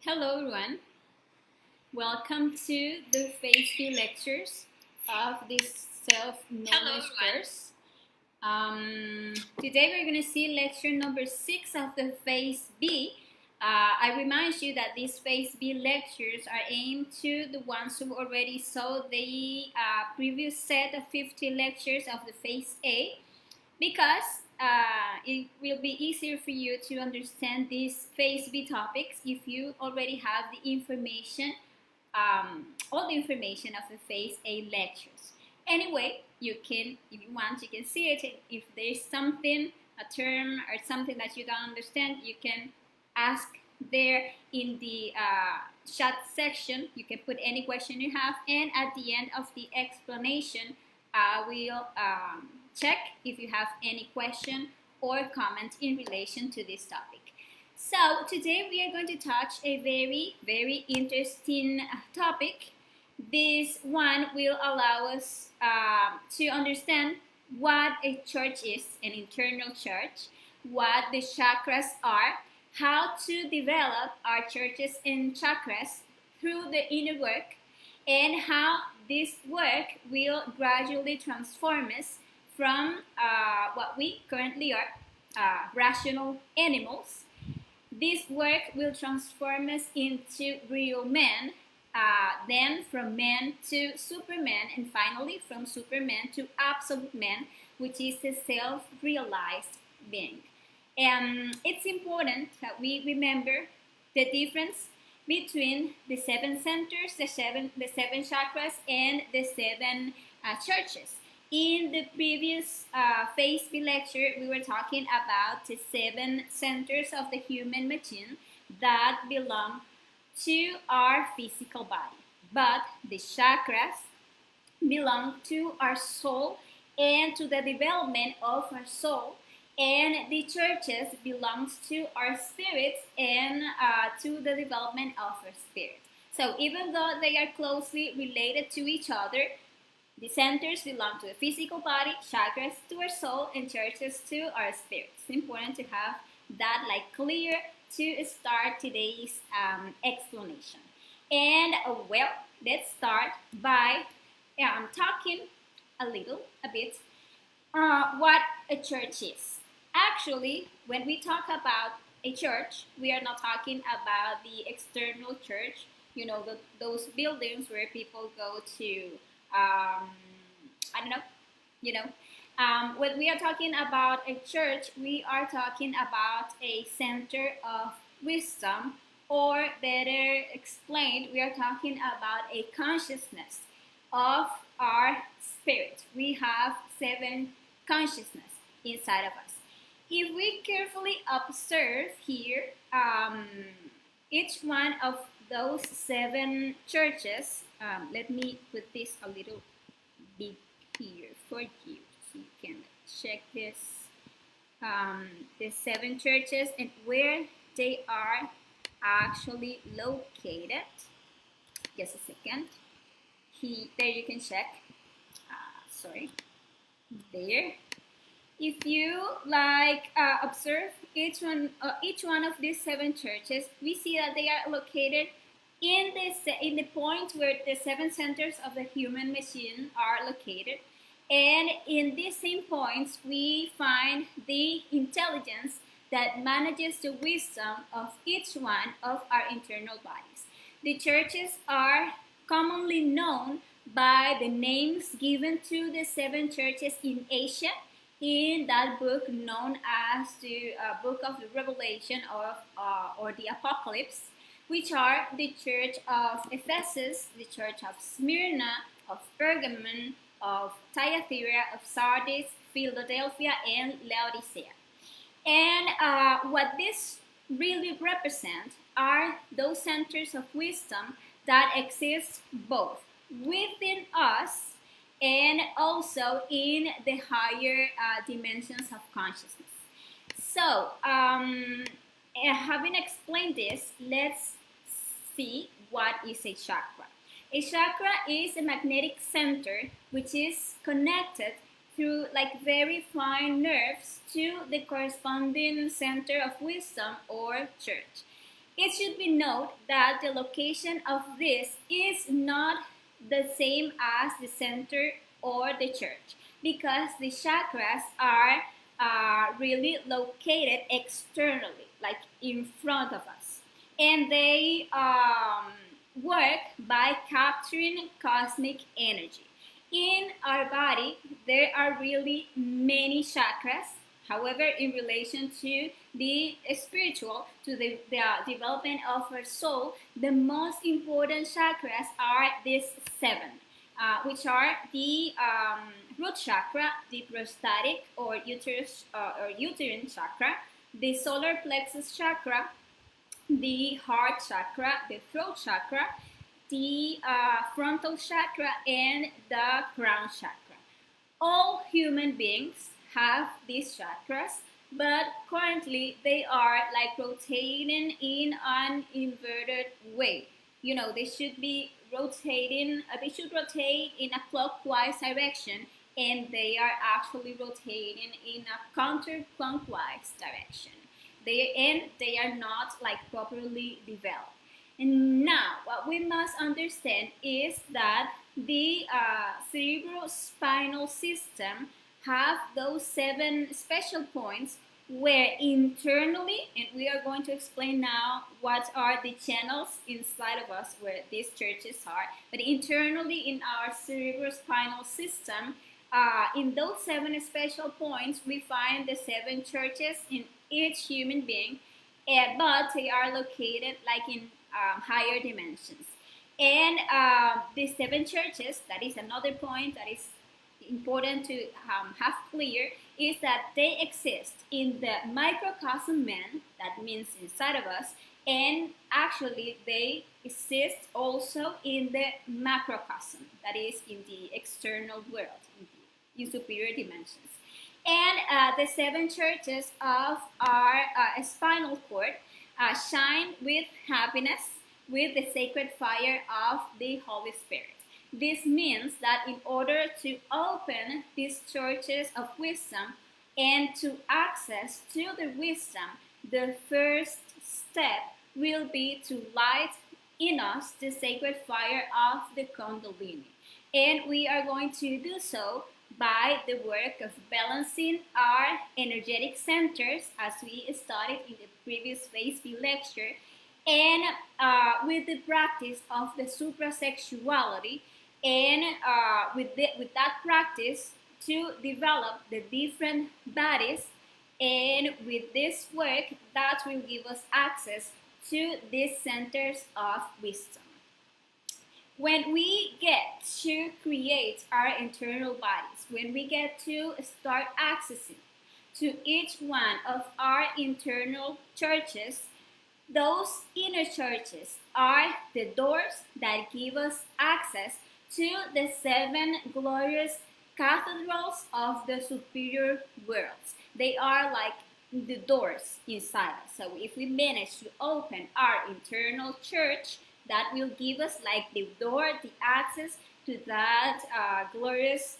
Hello everyone, welcome to the Phase B lectures of this self-knowledge course. Today we're going to see lecture number 6 of the Phase B. I remind you that these Phase B lectures are aimed to the ones who already saw the previous set of 50 lectures of the Phase A, because it will be easier for you to understand these Phase B topics if you already have the information, all the information of the Phase A lectures. Anyway, you can, if you want, you can see it. If there's something, a term or something that you don't understand, you can ask there in the chat section. You can put any question you have, and at the end of the explanation, I will check if you have any question or comment in relation to this topic. So today we are going to touch a very interesting topic. This one will allow us to understand what a church is, an internal church, what the chakras are, how to develop our churches and chakras through the inner work, and how this work will gradually transform us from what we currently are, rational animals. This work will transform us into real men, then from man to superman, and finally from superman to absolute man, which is the self-realized being. And it's important that we remember the difference between the 7 centers, the seven chakras, and the 7 churches. In the previous Phase B lecture, we were talking about the 7 centers of the human machine that belong to our physical body. But the chakras belong to our soul and to the development of our soul. And the churches belongs to our spirits and to the development of our spirit. So even though they are closely related to each other, the centers belong to the physical body, chakras to our soul, and churches to our spirit. It's important to have that clear to start today's explanation. And well, let's start by talking a bit what a church is. Actually, when we talk about a church, we are not talking about the external church, those buildings where people go to, when we are talking about a church, we are talking about a center of wisdom, or better explained, we are talking about a consciousness of our spirit. We have 7 consciousness inside of us. If we carefully observe here, each one of those 7 churches, let me put this a little bit here for you so you can check this, the 7 churches and where they are actually located. Just a second. There you can check. There. If you observe each one of these 7 churches, we see that they are located in the point where the 7 centers of the human machine are located, and in these same points we find the intelligence that manages the wisdom of each one of our internal bodies. The churches are commonly known by the names given to the 7 churches in Asia, in that book known as the Book of the Revelation or the Apocalypse, which are the Church of Ephesus, the Church of Smyrna, of Pergamon, of Thyatira, of Sardis, Philadelphia, and Laodicea. And what this really represents are those centers of wisdom that exist both within us and also in the higher dimensions of consciousness. So, having explained this, let's see what is a chakra. A chakra is a magnetic center which is connected through very fine nerves to the corresponding center of wisdom or church. It should be noted that the location of this is not the same as the center or the church, because the chakras are really located externally, like in front of us, and they work by capturing cosmic energy. In our body, there are really many chakras. However, in relation to the spiritual, to the development of our soul, the most important chakras are these seven, which are the root chakra, the prostatic or uterus or uterine chakra, the solar plexus chakra, the heart chakra, the throat chakra, the frontal chakra, and the crown chakra. All human beings have these chakras, but currently they are like rotating in an inverted way. You know, they should be rotating, they should rotate in a clockwise direction, and they are actually rotating in a counterclockwise direction. They are not like properly developed. And now, what we must understand is that the cerebrospinal system have those seven special points where internally, and we are going to explain now what are the channels inside of us where these churches are, but internally in our cerebrospinal system, in those seven special points, we find the seven churches in each human being, but they are located like in higher dimensions. And the seven churches, that is another point that is important to have clear, is that they exist in the microcosm man, that means inside of us, and actually they exist also in the macrocosm, that is in the external world, in superior dimensions. And the seven churches of our spinal cord shine with happiness, with the sacred fire of the Holy Spirit. This means that in order to open these churches of wisdom and to access to the wisdom, the first step will be to light in us the sacred fire of the Kundalini. And we are going to do so by the work of balancing our energetic centers, as we studied in the previous Phase B lecture, and with the practice of the suprasexuality, and with that practice to develop the different bodies, and with this work that will give us access to these centers of wisdom. When we get to create our internal bodies, when we get to start accessing to each one of our internal churches, those inner churches are the doors that give us access to the seven glorious cathedrals of the superior worlds. They are like the doors inside us. So if we manage to open our internal church, that will give us like the door, the access to that glorious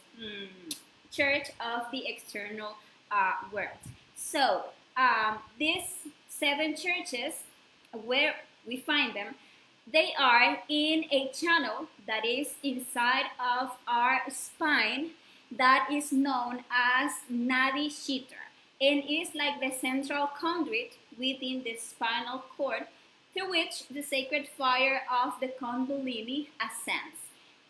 church of the external world. So these seven churches, where we find them, they are in a channel that is inside of our spine that is known as Nadi Shitra, and is like the central conduit within the spinal cord through which the sacred fire of the Kundalini ascends.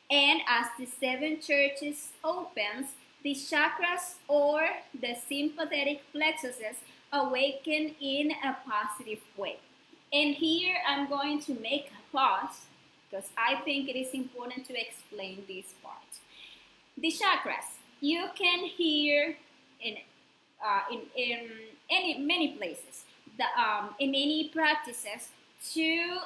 And as the seven churches opens, the chakras or the sympathetic plexuses awaken in a positive way. And here I'm going to make a pause because I think it is important to explain this part. The chakras, you can hear in many places, in many practices, to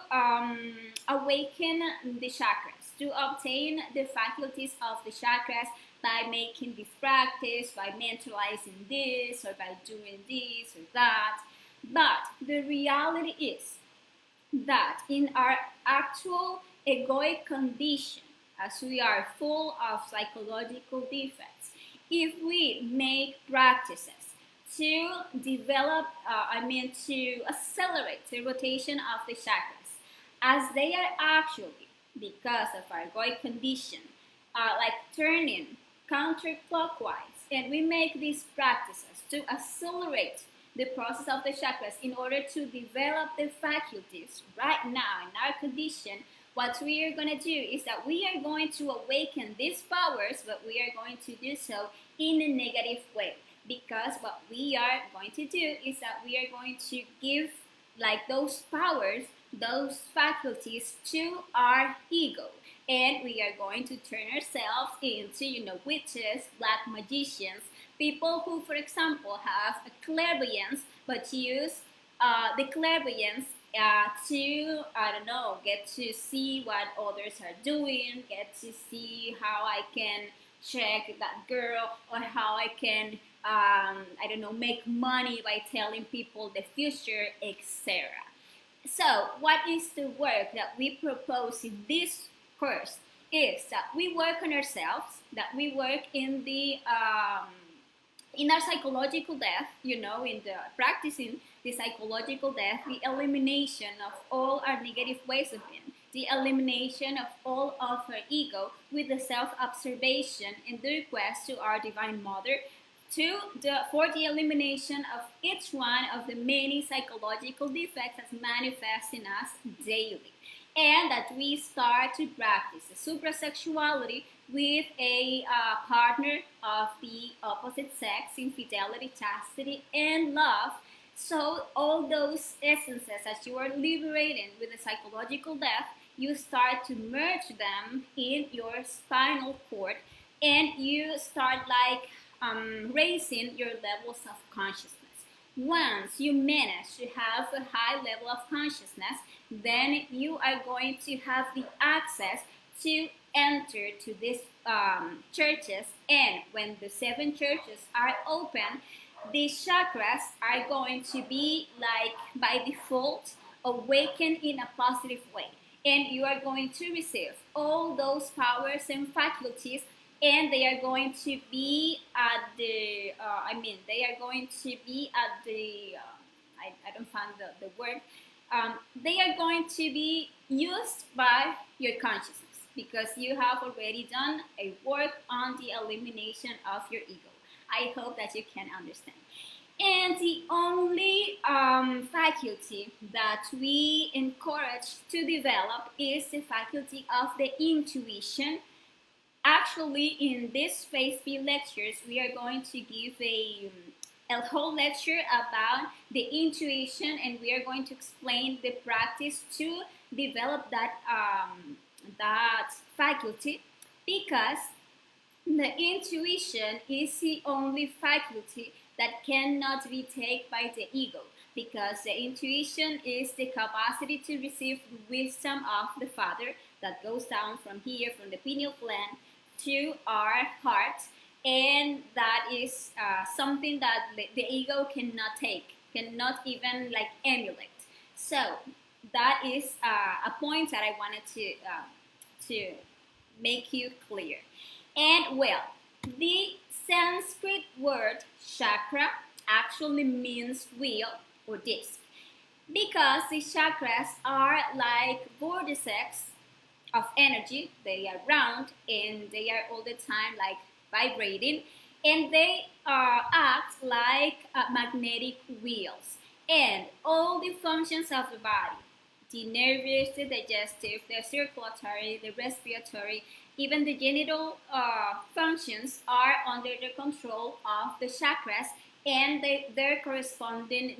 awaken the chakras, to obtain the faculties of the chakras by making this practice, by mentalizing this, or by doing this or that. But the reality is that in our actual egoic condition, as we are full of psychological defects, if we make practices to develop, to accelerate the rotation of the chakras, as they are actually, because of our egoic condition, like turning counterclockwise. And we make these practices to accelerate the process of the chakras in order to develop the faculties right now in our condition. What we are going to do is that we are going to awaken these powers, but we are going to do so in a negative way, because what we are going to do is that we are going to give like those powers, those faculties to our ego, and we are going to turn ourselves into, witches, black magicians, people who, for example, have a clairvoyance but use the clairvoyance to, I don't know, get to see what others are doing, get to see how I can check that girl, or how I can, I don't know, make money by telling people the future, etc. So, what is the work that we propose in this course? Is that we work on ourselves, that we work in our psychological death, in the practicing the psychological death, the elimination of all our negative ways of being, the elimination of all of our ego with the self-observation and the request to our Divine Mother for the elimination of each one of the many psychological defects that manifest in us daily. And that we start to practice the suprasexuality with a partner of the opposite sex, infidelity, chastity, and love. So all those essences, as you are liberating with the psychological death, you start to merge them in your spinal cord, and you start like raising your levels of consciousness. Once you manage to have a high level of consciousness, then you are going to have the access to enter to these churches. And when the 7 churches are open, the chakras are going to be like by default awakened in a positive way, and you are going to receive all those powers and faculties, and they are going to be at the they are going to be at the I don't find the word, they are going to be used by your consciousness, because you have already done a work on the elimination of your ego. I hope that you can understand. And the only faculty that we encourage to develop is the faculty of the intuition. Actually, in this Phase B lectures, we are going to give a whole lecture about the intuition, and we are going to explain the practice to develop that faculty, because the intuition is the only faculty that cannot be taken by the ego, because the intuition is the capacity to receive wisdom of the Father that goes down from here, from the pineal gland to our heart, and that is something that the ego cannot take, cannot even like emulate. So that is a point that I wanted to make you clear. And well, the Sanskrit word chakra actually means wheel or disc, because the chakras are like vortices of energy. They are round, and they are all the time like vibrating, and they act like magnetic wheels. And all the functions of the body, the nervous, the digestive, the circulatory, the respiratory, even the genital functions are under the control of the chakras and their corresponding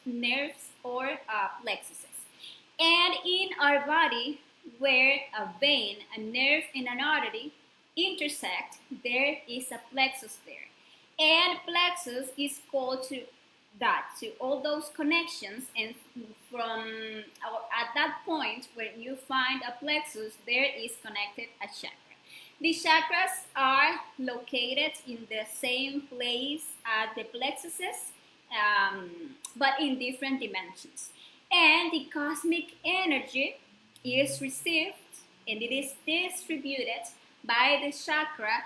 nerves or plexuses. And in our body, where a vein, a nerve, and an artery intersect, there is a plexus there. And plexus is called to all those connections, and at that point where you find a plexus, there is connected a chakra. The chakras are located in the same place as the plexuses, but in different dimensions. And the cosmic energy is received and it is distributed by the chakra,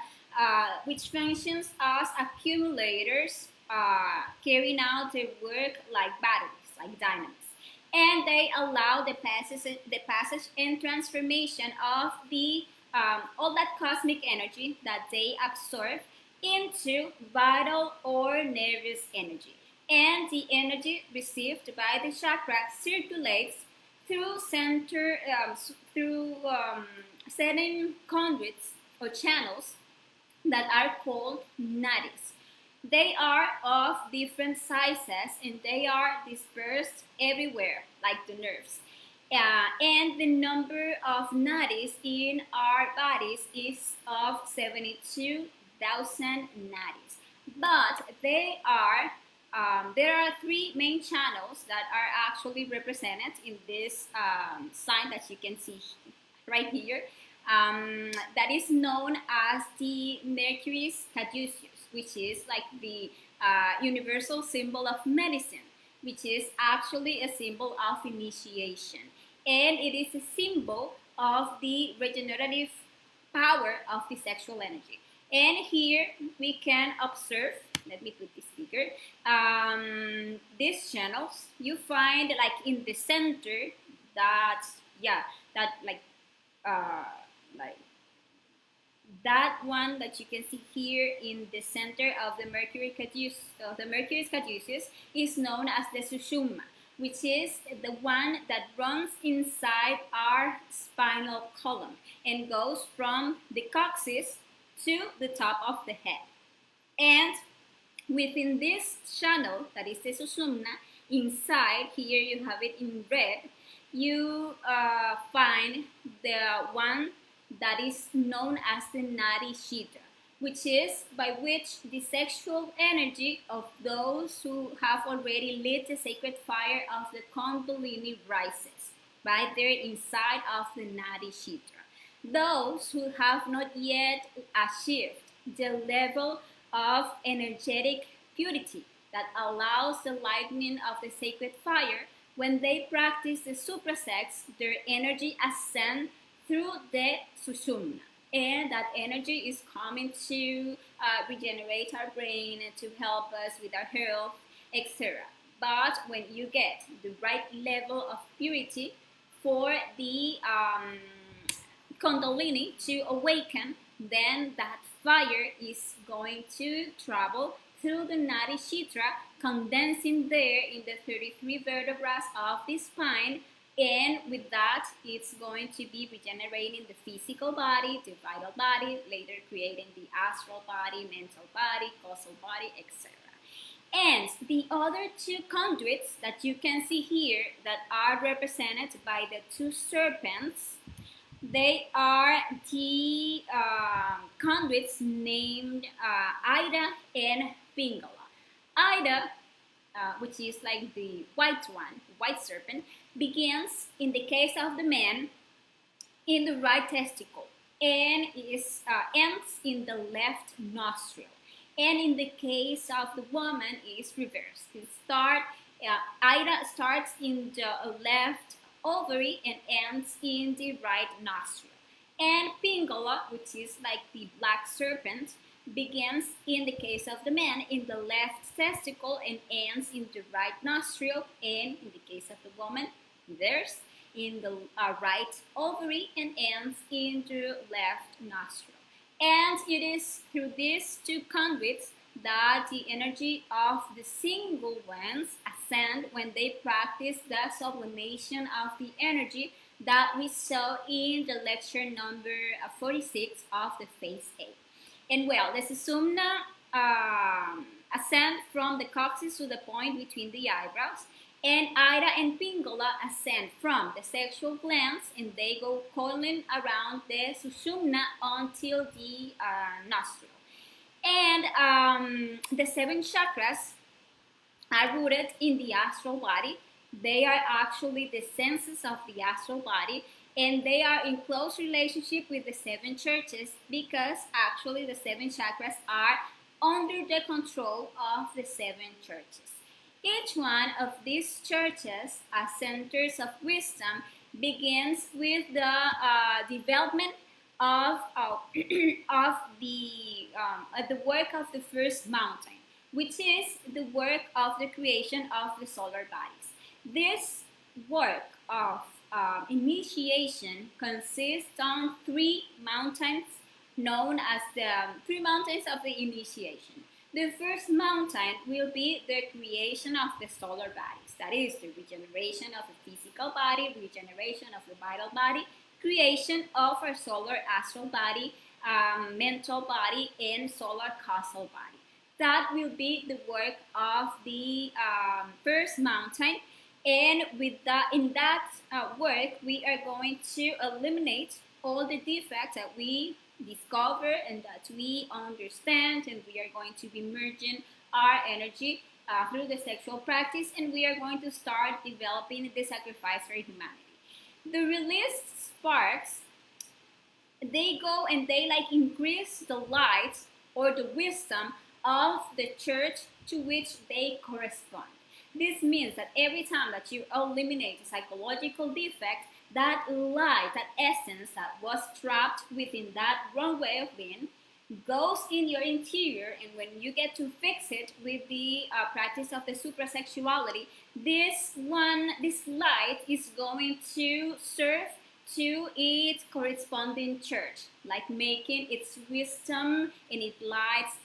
which functions as accumulators carrying out their work like batteries, like dynamos. And they allow the passage and transformation of the all that cosmic energy that they absorb into vital or nervous energy. And the energy received by the chakra circulates through certain conduits or channels that are called nadis. They are of different sizes and they are dispersed everywhere, like the nerves. And the number of nadis in our bodies is of 72,000 nadis. But there are three main channels that are actually represented in this sign that you can see right here. That is known as the Mercury's caduceus, which is like the universal symbol of medicine, which is actually a symbol of initiation. And it is a symbol of the regenerative power of the sexual energy. And here we can observe, let me put this bigger, these channels. You find like in the center that, that one that you can see here in the center of the Mercury's caduceus is known as the sushumna, which is the one that runs inside our spinal column and goes from the coccyx to the top of the head. And within this channel, that is the sushumna, inside here you have it in red, you find the one that is known as the nadi shita, which is by which the sexual energy of those who have already lit the sacred fire of the kundalini rises, right there inside of the nadi shita. Those who have not yet achieved the level of energetic purity that allows the lightning of the sacred fire, when they practice the suprasex, their energy ascends through the sushumna. And that energy is coming to regenerate our brain and to help us with our health, etc. But when you get the right level of purity for the kundalini to awaken, then that fire is going to travel through the nadi shitra, condensing there in the 33 vertebrae of the spine, and with that it's going to be regenerating the physical body, the vital body, later creating the astral body, mental body, causal body, etc. And the other two conduits that you can see here that are represented by the two serpents, they are the conduits named Ida and Pingala. Ida, which is like the white one, the white serpent, begins in the case of the man in the right testicle and ends in the left nostril. And in the case of the woman, is reversed. Ida starts in the left ovary and ends in the right nostril. And Pingala, which is like the black serpent, begins in the case of the man in the left testicle and ends in the right nostril, and in the case of the woman, reverse in the right ovary and ends in the left nostril. And it is through these two conduits that the energy of the single ones ascend when they practice the sublimation of the energy that we saw in the lecture number 46 of the phase A. And well, the sushumna ascend from the coccyx to the point between the eyebrows, and Ida and Pingala ascend from the sexual glands, and they go coiling around the sushumna until the nostril. And the seven chakras are rooted in the astral body. They are actually the senses of the astral body, and they are in close relationship with the seven churches because actually the seven chakras are under the control of the seven churches. Each one of these churches, as centers of wisdom, begins with the development of the work of the first mountain. which is the work of the creation of the solar bodies. This work of initiation consists on three mountains known as the three mountains of the initiation. The first mountain will be the creation of the solar bodies. That is the regeneration of the physical body, regeneration of the vital body, creation of our solar astral body, mental body, and solar causal body. That will be the work of the first mountain. And in that work, we are going to eliminate all the defects that we discover and that we understand, and we are going to be merging our energy through the sexual practice, and we are going to start developing the sacrifice for humanity. The released sparks, they go and they like increase the light or the wisdom of the church to which they correspond. This means that every time that you eliminate a psychological defect, that light, that essence that was trapped within that wrong way of being, goes in your interior, and when you get to fix it with the practice of the suprasexuality, this light is going to serve to its corresponding church, like making its wisdom and its lights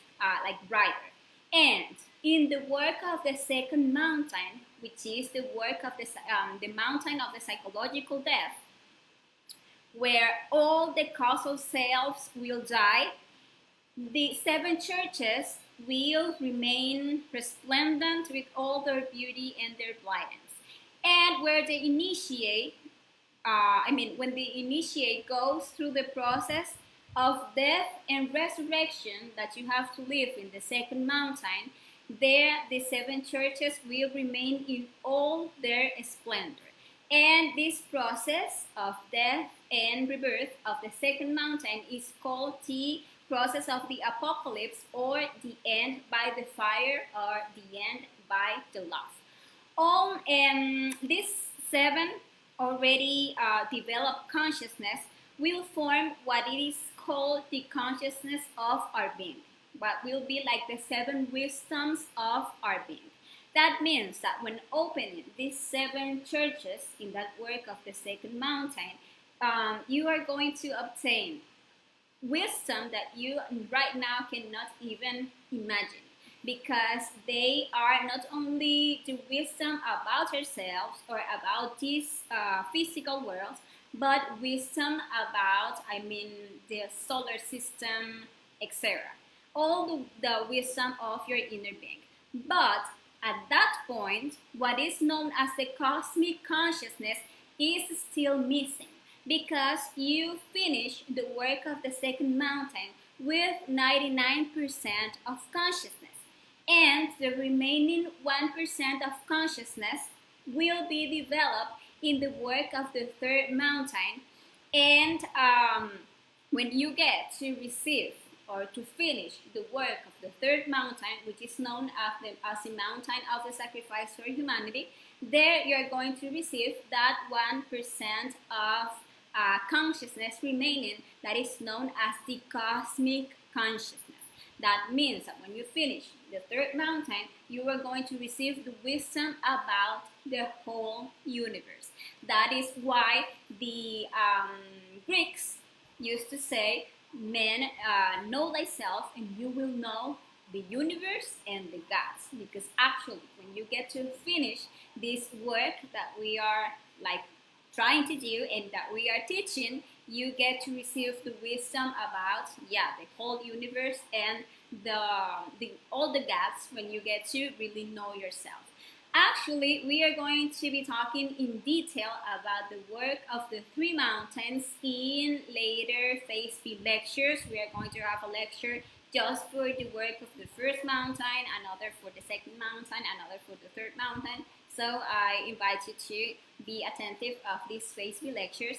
like brighter. And in the work of the second mountain, which is the work of the mountain of the psychological death, where all the causal selves will die, the seven churches will remain resplendent with all their beauty and their brightness. And where the initiate, when the initiate goes through the process of death and resurrection that you have to live in the second mountain, there the seven churches will remain in all their splendor. And this process of death and rebirth of the second mountain is called the process of the apocalypse, or the end by the fire, or the end by the love. These seven already developed consciousness will form what it is called the consciousness of our being, what will be like the seven wisdoms of our being. That means that when opening these seven churches in that work of the second mountain, you are going to obtain wisdom that you right now cannot even imagine, because they are not only the wisdom about ourselves or about this physical world, but wisdom about, the solar system, etc. All the wisdom of your inner being. But at that point, what is known as the cosmic consciousness is still missing, because you finish the work of the second mountain with 99% of consciousness, and the remaining 1% of consciousness will be developed in the work of the third mountain. And when you get to receive or to finish the work of the third mountain, which is known as the mountain of the sacrifice for humanity, there you're going to receive that 1% of consciousness remaining, that is known as the cosmic consciousness. That means that when you finish the third mountain, you are going to receive the wisdom about the whole universe. That is why the Greeks used to say, "Man, know thyself, and you will know the universe and the gods." Because actually, when you get to finish this work that we are like trying to do and that we are teaching, you get to receive the wisdom about the whole universe and all the gods when you get to really know yourself. Actually, we are going to be talking in detail about the work of the three mountains in later Phase B lectures. We are going to have a lecture just for the work of the first mountain, another for the second mountain, another for the third mountain. So I invite you to be attentive of these Phase B lectures.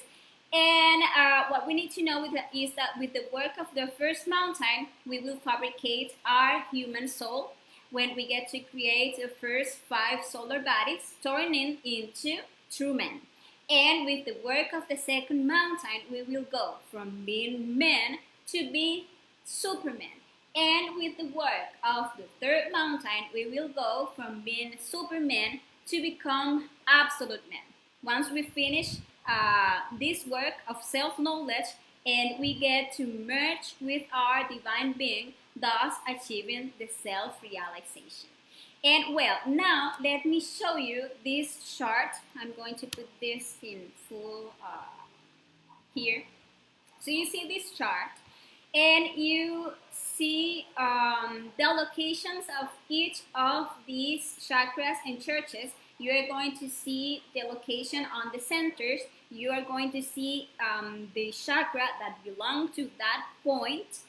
And what we need to know is that with the work of the first mountain, we will fabricate our human soul when we get to create the first 5 solar bodies, turning into true men. And with the work of the second mountain, we will go from being men to be supermen. And with the work of the third mountain, we will go from being Superman to become absolute man. Once we finish this work of self-knowledge and we get to merge with our divine being, thus achieving the self-realization. And well, now let me show you this chart. I'm going to put this in full here. So you see this chart and you see the locations of each of these chakras and churches. You are going to see the location on the centers. You are going to see the chakra that belong to that point,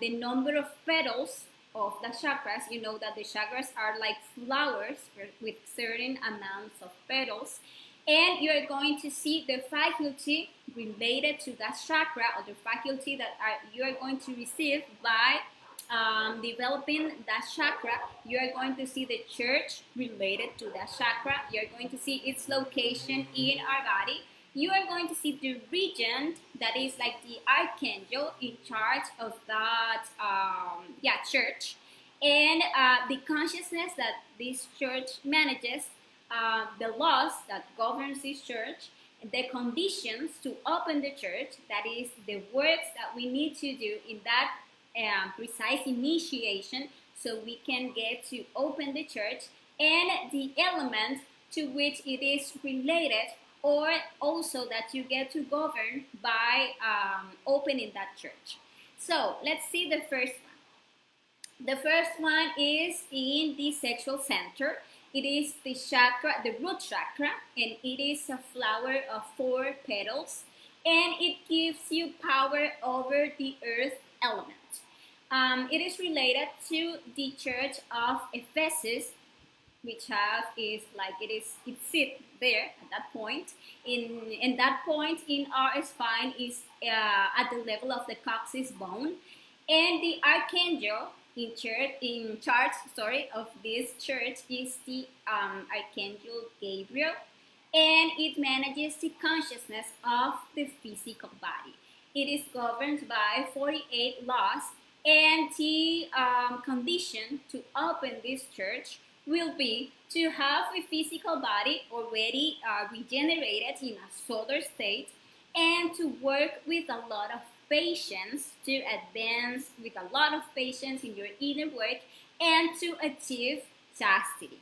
the number of petals of the chakras. You know that the chakras are like flowers with certain amounts of petals. And you're going to see the faculty related to that chakra, or the faculty that you are going to receive by developing that chakra. You are going to see the church related to that chakra. You're going to see its location in our body. You are going to see the regent, that is like the archangel in charge of that church, and the consciousness that this church manages, the laws that governs this church, the conditions to open the church, that is the works that we need to do in that precise initiation so we can get to open the church, and the element to which it is related, or also that you get to govern by opening that church. So let's see the first one. The first one is in the sexual center. It is the chakra, the root chakra, and it is a flower of 4 petals, and it gives you power over the earth element. It is related to the church of Ephesus, which is like it sits there at that point. In that point in our spine is at the level of the coccyx bone, and the archangel in charge of this church is the Archangel Gabriel, and it manages the consciousness of the physical body. It is governed by 48 laws, and the condition to open this church will be to have a physical body already regenerated in a solar state, and to work with a lot of patience, to advance with a lot of patience in your inner work, and to achieve chastity.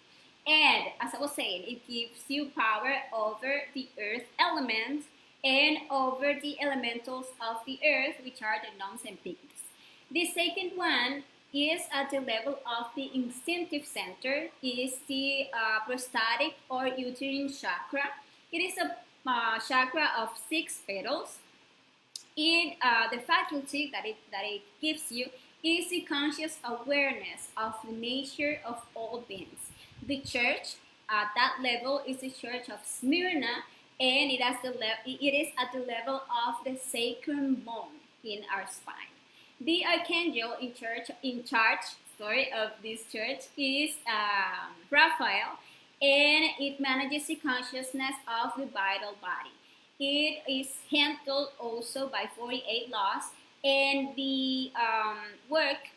And as I was saying, it gives you power over the earth element and over the elementals of the earth, which are the gnomes and pygmies. The second one is at the level of the instinctive center, is the prostatic or uterine chakra. It is a chakra of 6 petals. The faculty that it gives you is the conscious awareness of the nature of all beings. The church at that level is the church of Smyrna, and it is at the level of the sacrum bone in our spine. The archangel in charge of this church is Raphael, and it manages the consciousness of the vital body. It is handled also by 48 laws, and the work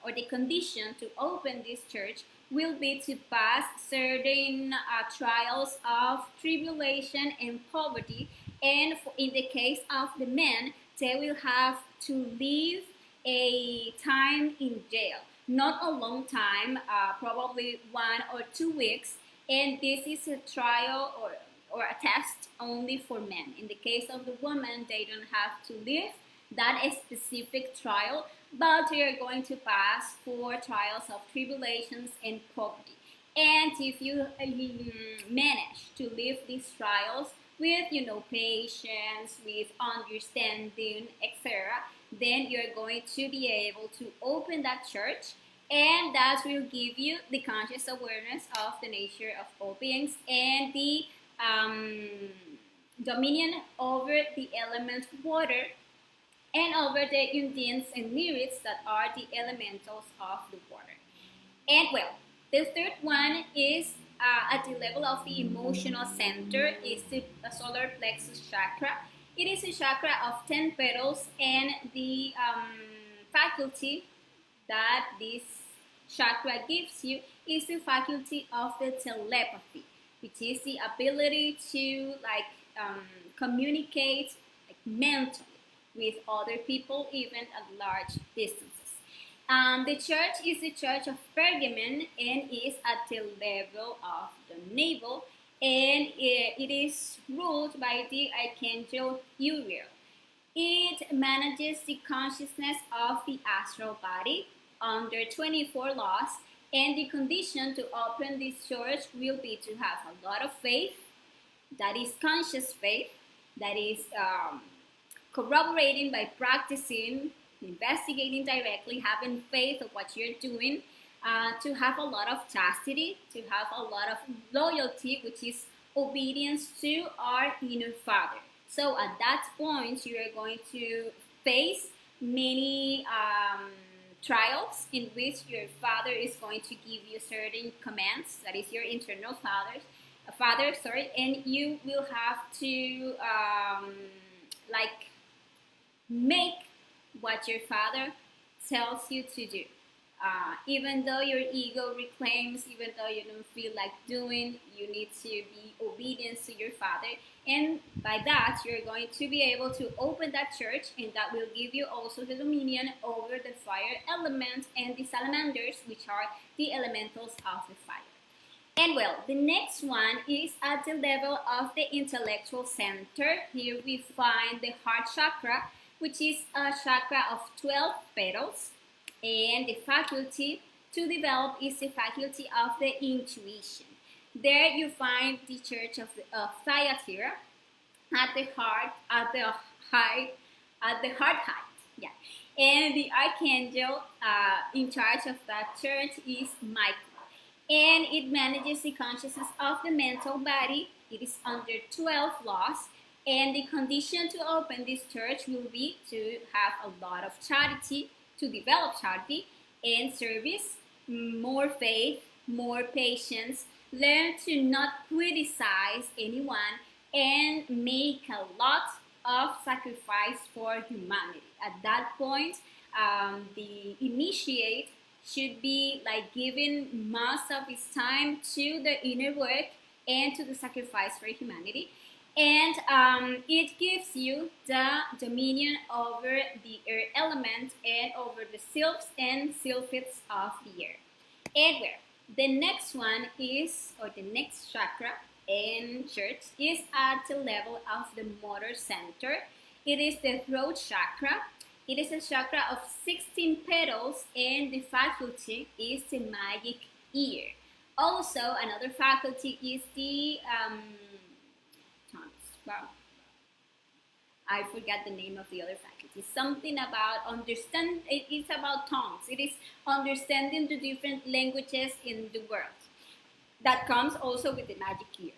or the condition to open this church will be to pass certain trials of tribulation and poverty, and in the case of the men, they will have to live a time in jail. Not a long time, probably 1 or 2 weeks, and this is a trial or a test only for men. In the case of the woman, they don't have to live that specific trial, but they are going to pass 4 trials of tribulations and poverty. And if you manage to live these trials with patience, with understanding, etc., then you're going to be able to open that church, and that will give you the conscious awareness of the nature of all beings and the dominion over the element water, and over the undines and nereids that are the elementals of the water. And well, the third one is at the level of the emotional center, is the solar plexus chakra. It is a chakra of 10 petals, and the faculty that this chakra gives you is the faculty of the telepathy, which is the ability to communicate mentally with other people, even at large distances. The church is the Church of Pergamon and is at the level of the navel, and it is ruled by the Archangel Uriel. It manages the consciousness of the astral body under 24 laws, and the condition to open this church will be to have a lot of faith, that is conscious faith, that is corroborating by practicing, investigating directly, having faith of what you're doing, to have a lot of chastity, to have a lot of loyalty, which is obedience to our inner father. So at that point, you are going to face many trials in which your father is going to give you certain commands, that is your internal father, and you will have to make what your father tells you to do. Even though your ego reclaims, even though you don't feel like doing, you need to be obedient to your father. And by that, you're going to be able to open that church, and that will give you also the dominion over the fire element and the salamanders, which are the elementals of the fire. And well, the next one is at the level of the intellectual center. Here we find the heart chakra, which is a chakra of 12 petals. And the faculty to develop is the faculty of the intuition. There you find the church of Thyatira at the heart height. Yeah. And the archangel in charge of that church is Michael. And it manages the consciousness of the mental body. It is under 12 laws. And the condition to open this church will be to have a lot of charity, to develop charity and service, more faith, more patience, learn to not criticize anyone, and make a lot of sacrifice for humanity. At that point, the initiate should be giving most of his time to the inner work and to the sacrifice for humanity. And it gives you the dominion over the earth element and over the sylphs and sylphids of the air. And where the next one is, or the next chakra in church, is at the level of the motor center. It is the throat chakra. It is a chakra of 16 petals, and the faculty is the magic ear. Also, another faculty is the I forgot the name of the other faculty. Something about understand. It's about tongues. It is understanding the different languages in the world. That comes also with the magic ear.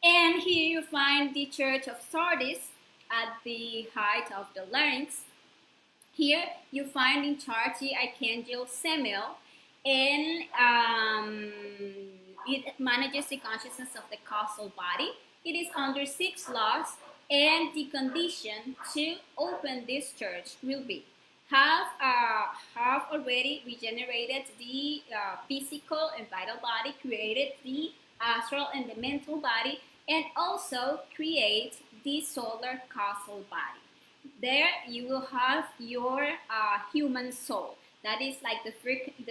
And here you find the church of Sardis at the height of the larynx. Here you find in charge the archangel Semiel, and it manages the consciousness of the causal body. It is under 6 laws, and the condition to open this church will be have already regenerated the physical and vital body, created the astral and the mental body, and also create the solar causal body. There you will have your human soul. That is the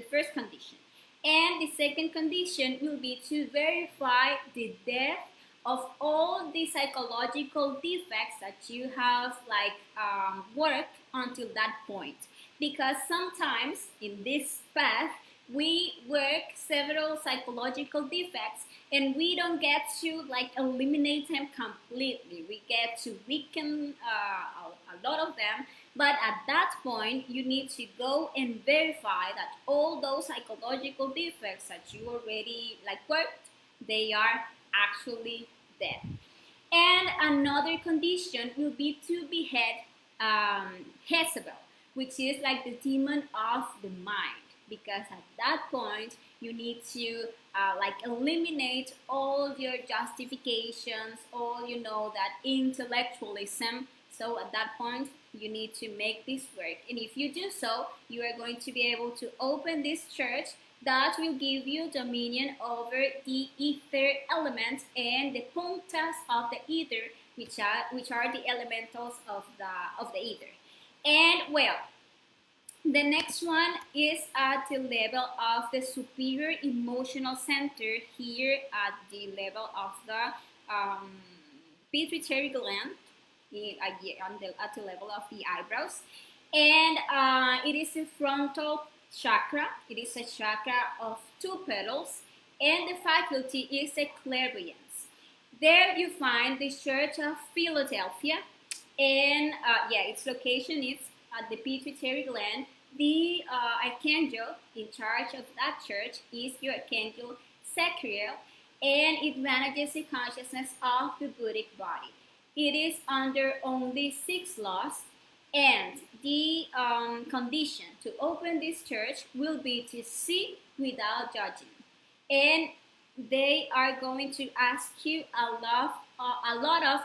first condition. And the second condition will be to verify the death of all the psychological defects that you have worked until that point. Because sometimes in this path, we work several psychological defects and we don't get to eliminate them completely. We get to weaken a lot of them, but at that point you need to go and verify that all those psychological defects that you already worked, they are actually dead. And another condition will be to behead Jezebel, which is the demon of the mind, because at that point you need to eliminate all your justifications, all that intellectualism, So at that point, you need to make this work. And if you do so, you are going to be able to open this church that will give you dominion over the ether element and the puntas of the ether, which are the elementals of the ether. And well, the next one is at the level of the superior emotional center, here at the level of the pituitary gland, at the level of the eyebrows. And it is a frontal chakra. It is a chakra of 2 petals, and the faculty is a clairvoyance. There you find the Church of Philadelphia, and its location is at the pituitary gland. The archangel in charge of that church is your archangel Sacriel, and it manages the consciousness of the Buddhic body. It is under only 6 laws, and the condition to open this church will be to see without judging. And they are going to ask you a lot of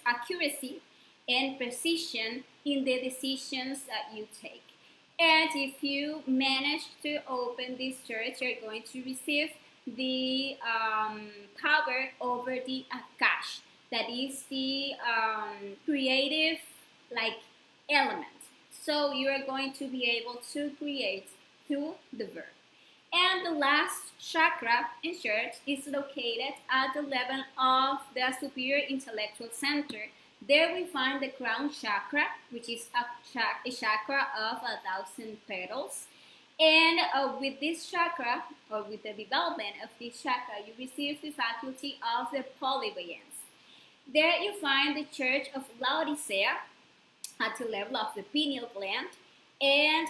accuracy and precision in the decisions that you take. And if you manage to open this church, you're going to receive the power over the Akash. That is the creative element. So you are going to be able to create through the verb. And the last chakra in church is located at the level of the superior intellectual center. There we find the crown chakra, which is a chakra of 1,000 petals. And with this chakra, or with the development of this chakra, you receive the faculty of the polyvalence. There you find the Church of Laodicea at the level of the pineal gland. And,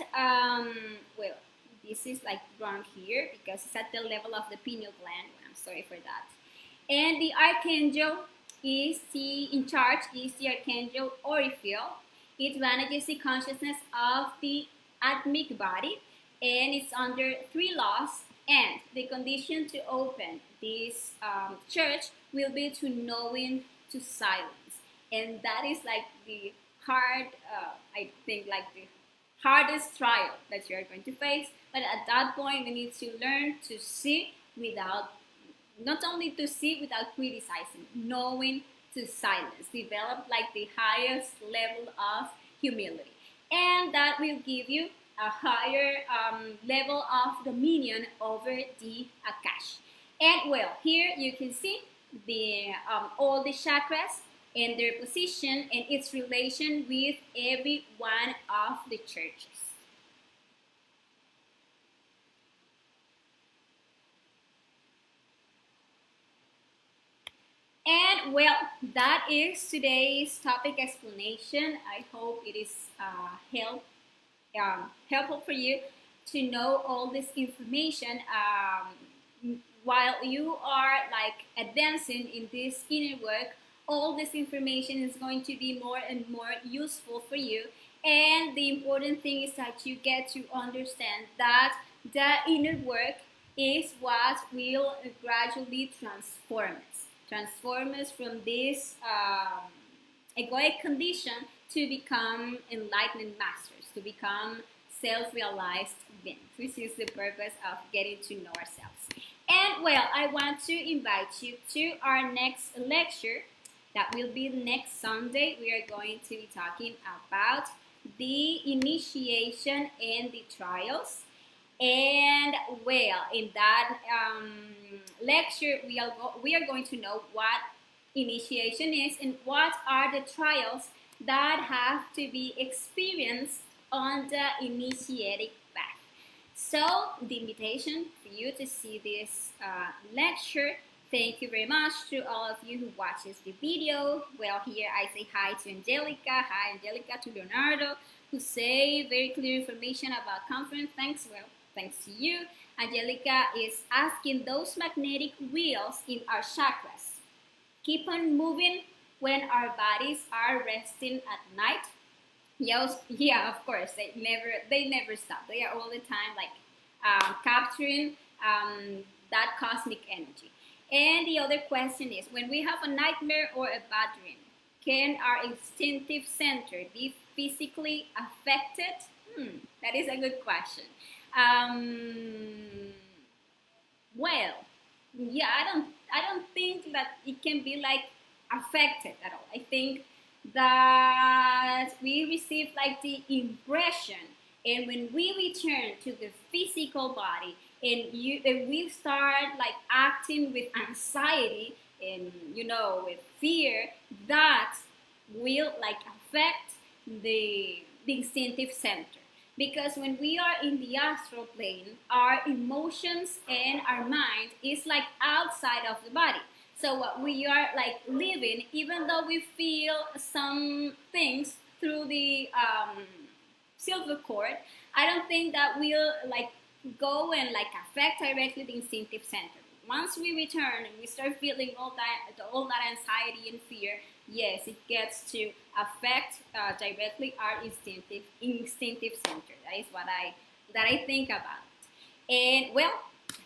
this is wrong here because it's at the level of the pineal gland. I'm sorry for that. And the archangel in charge is the archangel Orifiel. It manages the consciousness of the atmic body, and it's under 3 laws. And the condition to open this church will be to knowing to silence, and that is the hardest trial that you are going to face. But at that point, we need to learn to see without, not only to see without criticizing, knowing to silence, develop the highest level of humility, and that will give you a higher level of dominion over the Akash. And well, here you can see the all the chakras and their position and its relation with every one of the churches. And well, that is today's topic explanation. I hope it is helpful for you to know all this information while you are advancing in this inner work. All this information is going to be more and more useful for you, and the important thing is that you get to understand that the inner work is what will gradually transform us from this egoic condition to become enlightened masters, to become self-realized beings, which is the purpose of getting to know ourselves. And well, I want to invite you to our next lecture. That will be next Sunday. We are going to be talking about the initiation and the trials. And well, in that lecture, we are going to know what initiation is and what are the trials that have to be experienced on the initiatic path. So the invitation for you to see this lecture. Thank you very much to all of you who watches the video. Well, here I say hi to Angelica. Hi, Angelica, to Leonardo, who say very clear information about conference. Thanks to you. Angelica is asking those magnetic wheels in our chakras keep on moving when our bodies are resting at night. Yes, yeah, of course. They never stop. They are all the time capturing that cosmic energy. And the other question is, when we have a nightmare or a bad dream, can our instinctive center be physically affected? That is a good question. Well, yeah, I don't think that it can be like affected at all. I think that we receive like the impression, and when we return to the physical body, and we start like acting with anxiety and with fear, that will like affect the instinctive center. Because when we are in the astral plane, our emotions and our mind is like outside of the body. So what we are like living, even though we feel some things through the silver cord, I don't think that will like go and like affect directly the instinctive center. Once we return and we start feeling all that anxiety and fear, yes, it gets to affect directly our instinctive center. That is what I think about. And well,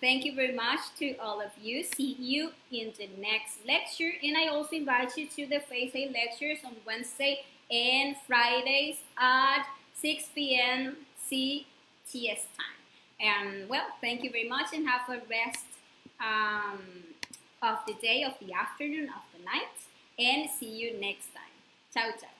thank you very much to all of you. See you in the next lecture. And I also invite you to the Phase A lectures on Wednesday and Fridays at 6 p.m. CTS time. And well, thank you very much, and have a rest of the day, of the afternoon, of the night. And see you next time. Ciao, ciao.